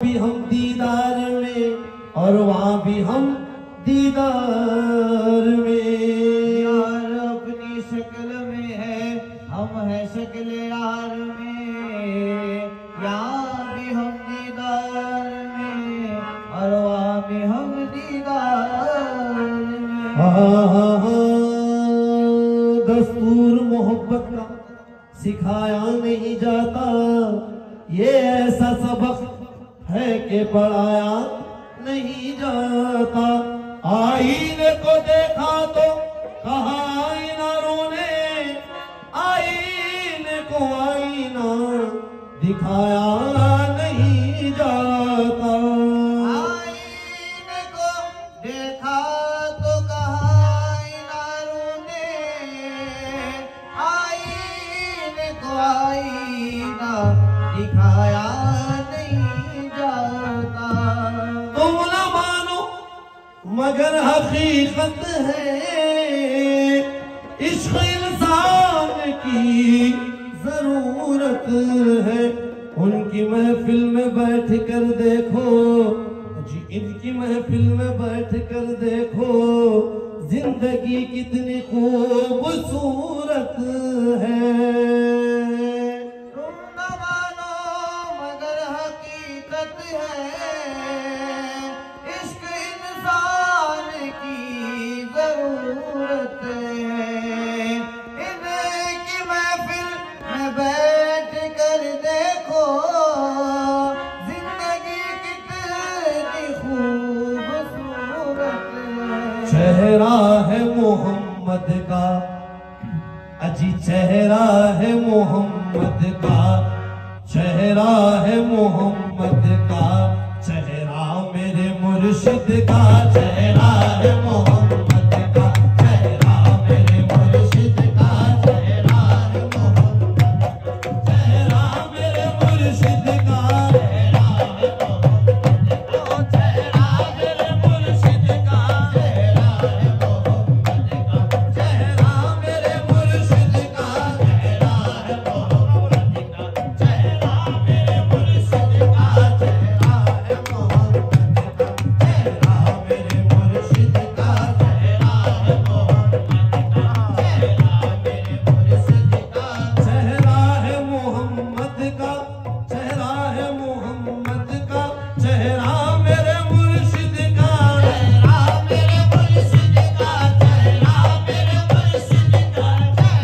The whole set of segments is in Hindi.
भी हम दीदार में और वहाँ भी हम दीदार में। यार अपनी शक्ल में है, हम है शक्ल यार में। यहाँ भी हम दीदार में और वहाँ भी हम दीदार में। दस्तूर मोहब्बत का सिखाया नहीं जाता, ये ऐसा सबक है कि पढ़ाया नहीं जाता। आईने को देखा तो कहा आईना रोने, आईने को आईना दिखाया नहीं जाता। आईने को देखा तो कहा आईना रोने, आईने को आईना दिखाया मगर हकीकत है इश्क इंसान की जरूरत है। उनकी महफिल में बैठ कर देखो जी, इनकी महफिल में बैठ कर देखो, जिंदगी कितनी खूबसूरत है। तुम न मानो मगर हकीकत है जरूरत है। इनकी महफिल में बैठ कर देखो, जिंदगी कितनी खूबसूरत है। चेहरा है मोहम्मद का, अजी चेहरा है मोहम्मद का, चेहरा है मोहम्मद का, चेहरा मेरे मुर्शिद का, चेहरा है मोहम्मद का, चेहरा मेरे मुर्शिद का, चेहरा है मोहम्मद का, चेहरा मेरे मुर्शिद का, चेहरा है मोहम्मद का, चेहरा मेरे मुर्शिद का, चेहरा है मोहम्मद का, चेहरा मेरे मुर्शिद का, चेहरा है मोहम्मद का, चेहरा मेरे मुर्शिद का, चेहरा है मोहम्मद का, चेहरा मेरे मुर्शिद का, चेहरा है मोहम्मद का, चेहरा है मोहम्मद का, चेहरा मेरे मुर्शिद का, चेहरा मेरे मुर्शिद का, चेहरा मेरे मुर्शिद का, चेहरा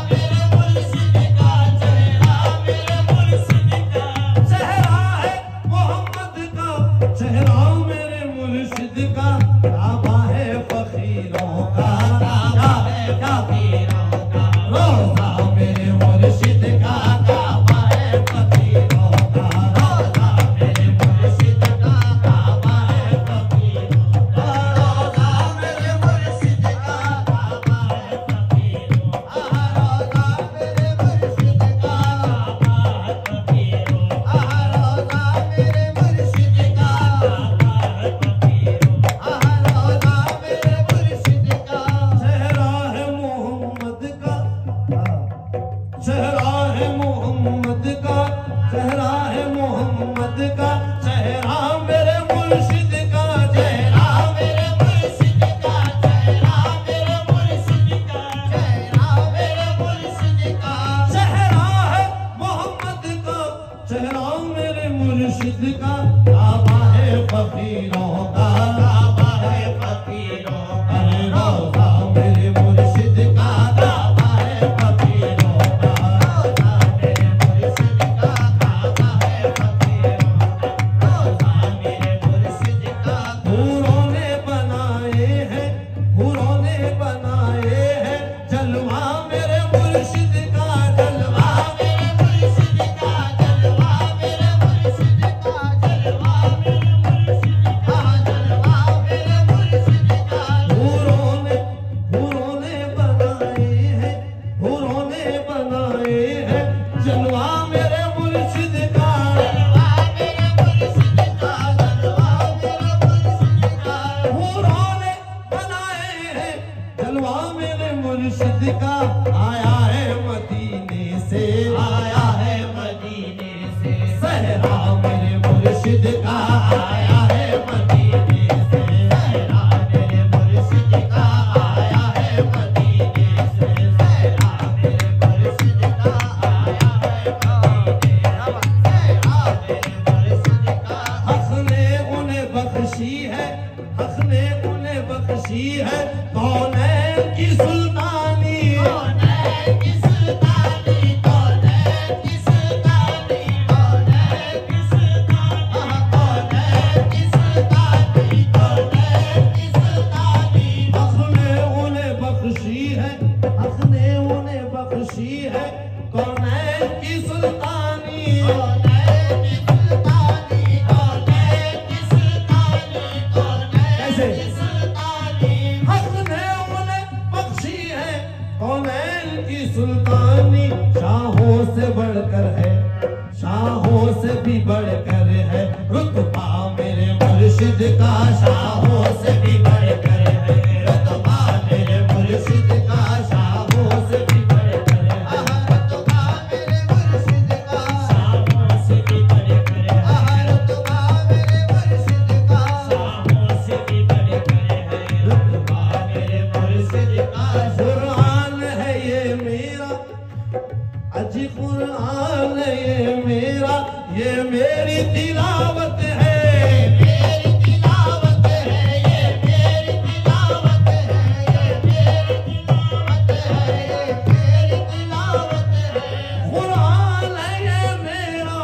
मेरे मुर्शिद का, चेहरा मेरे मुर्शिद का, चेहरा है मोहम्मद का, चेहरा मेरे मुर्शिद का। काबा है फकीरों का, काबा है फकीरों का, रोज़ा मेरे मुर्शिद का, काबा है फकीरों का, रोज़ा मेरे मुर्शिद का, काबा है फकीरों का, रोज़ा मेरे मुर्शिद का, काबा है फकीरों का, रोज़ा मेरे मुर्शिद का, काबा है फकीरों का, रोज़ा मेरे मुर्शिद का, काबा है फकीरों का, रोज़ा मेरे मुर्शिद का। चेहरा है मोहम्मद का, चेहरा है मोहम्मद का, चेहरा है मोहम्मद का, चेहरा मेरे मुर्शिद का, चेहरा मेरे मुर्शिद का, चेहरा मेरे मुर्शिद का, चेहरा मेरे मुर्शिद का, चेहरा है मोहम्मद का, चेहरा मेरे मुर्शिद का। काबा है फकीरों का, काबा है फकीरों का, रोज़ा मेरे मुर्शिद का, काबा है फकीरों का, रोज़ा मेरे मुर्शिद का, काबा है फकीरों का, रोज़ा मेरे मुर्शिद का। हूरों ने बनाए हैं, हूरों ने बनाए हैं जलवा मेरे मुर्शिद का, जलवा मेरे मुर्शिद का, जलवा मेरे मुर्शिद का, जलवा मेरे मुर्शिद का, जलवा मेरे मुर्शिद का। हूरों ने बनाए हैं, हूरों ने बनाए हैं जलवा मेरे मुर्शिद का, जलवा मेरे मुर्शिद का, जलवा मेरे मुर्शिद का। हूरों ने बनाए हैं जलवा मेरे मुर्शिद का। आया है मदीने से, आया है मदीने से, सहरा मेरे मुर्शिद का आया है मदीने से, सहरा मेरे मुर्शिद का आया है मदीने से, सहरा मेरे मुर्शिद का आया है मदीने से, सहरा मेरे मुर्शिद का। हक ने उन्हें बख्शी है, हक ने उन्हें बख्शी है कौनैन की सुल्तानी, कौनैन की सुल्तानी, कौनैन की सुल्तानी, कौनैन की सुल्तानी, कौनैन की सुल्तानी, कौनैन की सुल्तानी। हक ने उन्हें बख्शी है, हक ने उन्हें बख्शी है कौनैन की सुल्तानी, कौनैन की सुल्तानी, कौनैन की सुल्तानी, कौनैन की सुल्तानी। हक ने उन्हें बख्शी है कौनैन की सुल्तानी, शाहों से बढ़कर है, शाहों से भी बढ़कर है रुतबा मेरे मुर्शिद का, शाहों से भी बढ़कर है रुतबा मेरे मुर्शिद का, शाहों से भी बढ़कर है रुतबा मेरे मुर्शिद का, शाहों से भी बढ़कर है रुतबा मेरे मुर्शिद का, शाहों से भी बढ़कर है रुतबा मेरे मुर्शिद का। कुरान है ये मेरा, अजी कुरान ये मेरा, ये मेरी तिलावत है, मेरी तिलावत है, ये मेरी तिलावत है, ये मेरी तिलावत है, ये मेरी तिलावत है। कुरान है ये मेरा,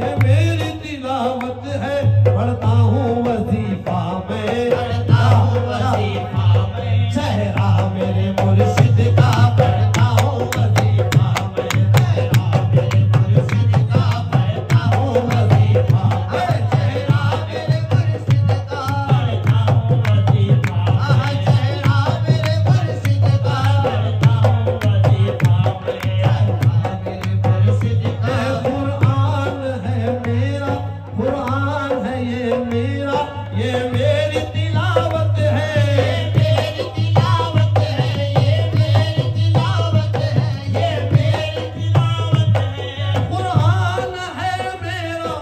ये मेरी तिलावत है, पढ़ता हूँ वजीफा में, पढ़ता हूँ वजीफा में, चेहरा मेरे मुर्शिद का, पढ़ता हूँ वजीफा में, चेहरा मेरे मुर्शिद का, पढ़ता हूँ वजीफा में, चेहरा मेरे मुर्शिद का, पढ़ता हूँ वजीफा में, चेहरा मेरे मुर्शिद का, पढ़ता हूँ वजीफा में, चेहरा मेरे मुर्शिद का। कुरान है मेरा, कुरान है ये मेरा, ये मेरी तिलावत है, मेरी तिलावत है, ये मेरी तिलावत है, ये मेरी तिलावत है। कुरान है मेरा,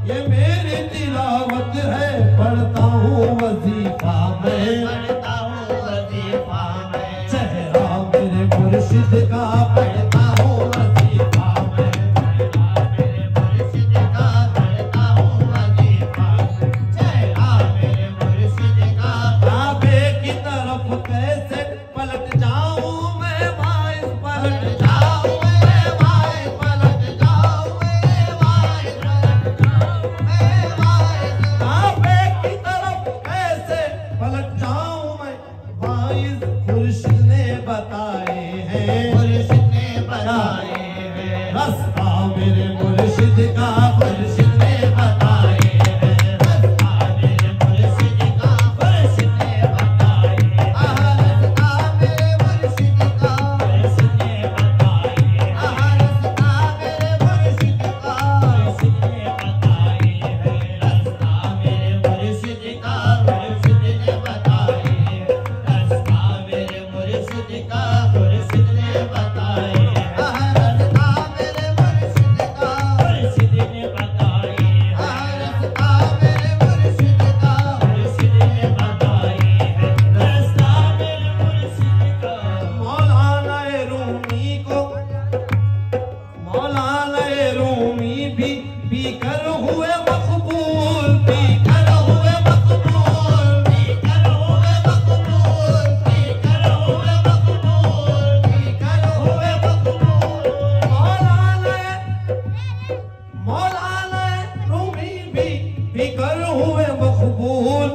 ये मेरी तिलावत है, पढ़ता हूँ वजीफा में, पढ़ता हूँ वजीफा में, चेहरा मेरे मुर्शिद का, पढ़ता हूँ वजीफा में, चेहरा मेरे मुर्शिद का, पढ़ता हूँ वजीफा में, चेहरा मेरे मुर्शिद का। काबे की तरफ कैसे पलट जाऊं मैं वाइस, पलट जाऊं मैं वाइस, पलट जाऊं मैं वाइस, पलट जाऊं मैं वाइस। काबे की तरफ कैसे पलट जाऊं मैं वाइस, खुर्शीद ने बताए हैं, खुर्शीद ने बताए हैं रास्ता मेरे मुर्शिद का, खुर्शीद ने बताए हैं रास्ता मेरे मुर्शिद का, खुर्शीद ने बताए हैं रास्ता मेरे मुर्शिद का, खुर्शीद ने बताए हैं रास्ता मेरे मुर्शिद का, खुर्शीद ने बताए हैं रास्ता मेरे मुर्शिद का, खुर्शीद ने बताए हैं रास्ता मेरे मुर्शिद का, खुर्शीद ने बताए हैं रास्ता मेरे मुर्शिद का, खुर्शीद ने बताए हैं रास्ता मेरे मुर्शिद का, खुर्शीद ने बताए हैं रास्ता मेरे मुर्शिद का। मौलाना रूमी को, मौलाना रूमी भी पीकर हुए मकबूल, पीकर हुए मकबूल, पीकर हुए मकबूल, पीकर हुए मकबूल, पीकर हुए मकबूल। मौलाना रूमी भी पीकर हुए मकबूल,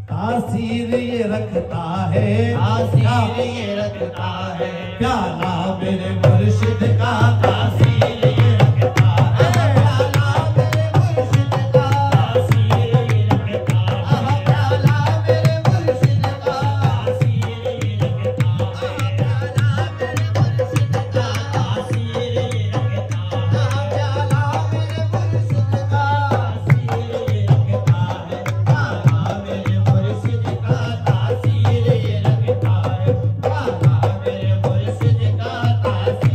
तासीर ये रखता है, तासीर ये रखता है प्याला मेरे मुर्शिद का, तासीर ये रखता है प्याला मेरे मुर्शिद का, तासीर ये रखता है प्याला मेरे मुर्शिद का, तासीर ये रखता है प्याला मेरे मुर्शिद का, तासीर ये रखता है प्याला मेरे मुर्शिद का, तासीर ये रखता है प्याला मेरे मुर्शिद का, तासीर ये रखता है प्याला मेरे मुर्शिद का, तासीर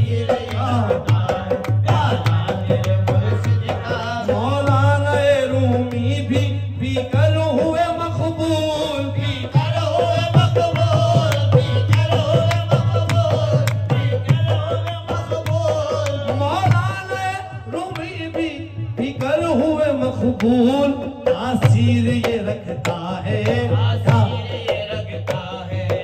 मकबूल तासीर ये रखता है,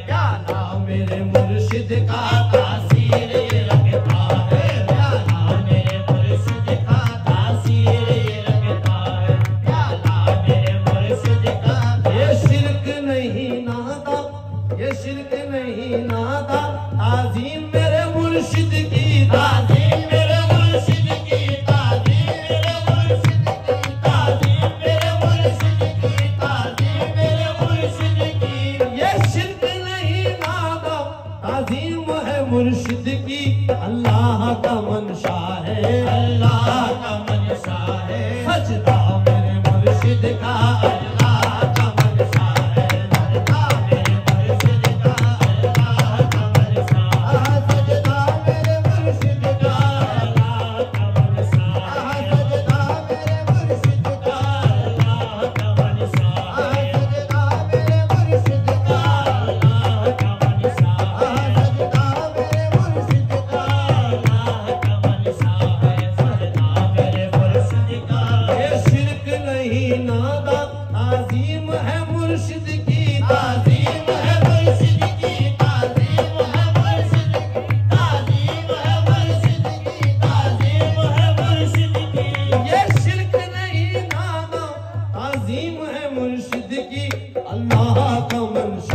क्या नाम मेरे मुर्शिद का तासीर ये रखता है, क्या नाम मेरे मुर्शिद का तासीर ये रखता है, क्या नाम मेरे मुर्शिद का। ये शिरक नहीं नादा, ये शिरक नहीं नादा, ताज़ीम मेरे मुर्शिद की, ताज़ीम मेरे मुर्शिद की, ताज़ीम मेरे मुर्शिद की, ताज़ीम मेरे मुर्शिद की, ताज़ीम मेरे मुर्शिद की। ये शिरक नहीं नादा, ताज़ीम है मुर्शिद की। अल्लाह का मंशा है, अल्लाह का मंशा है, सजदा मेरे मुर्शिद का, अल्लाह का मंशा है, सजदा मेरे मुर्शिद का, अल्लाह का मंशा है, सजदा मेरे मुर्शिद का, अल्लाह का मंशा है, सजदा मेरे मुर्शिद का, अल्लाह का मंशा है, सजदा मेरे मुर्शिद का, अल्लाह का मंशा है, सजदा मेरे मुर्शिद का, अल्लाह का मंशा है, सजदा मेरे मुर्शिद का। ये शिरक नहीं नादा, ताज़ीम है मुर्शिद की, ताज़ीम है मुर्शिद की, ताज़ीम है मुर्शिद की, ताज़ीम है मुर्शिद की, ताज़ीम है मुर्शिद की। ये शिरक नहीं नादा, ताज़ीम है मुर्शिद की। अल्लाह का मंशा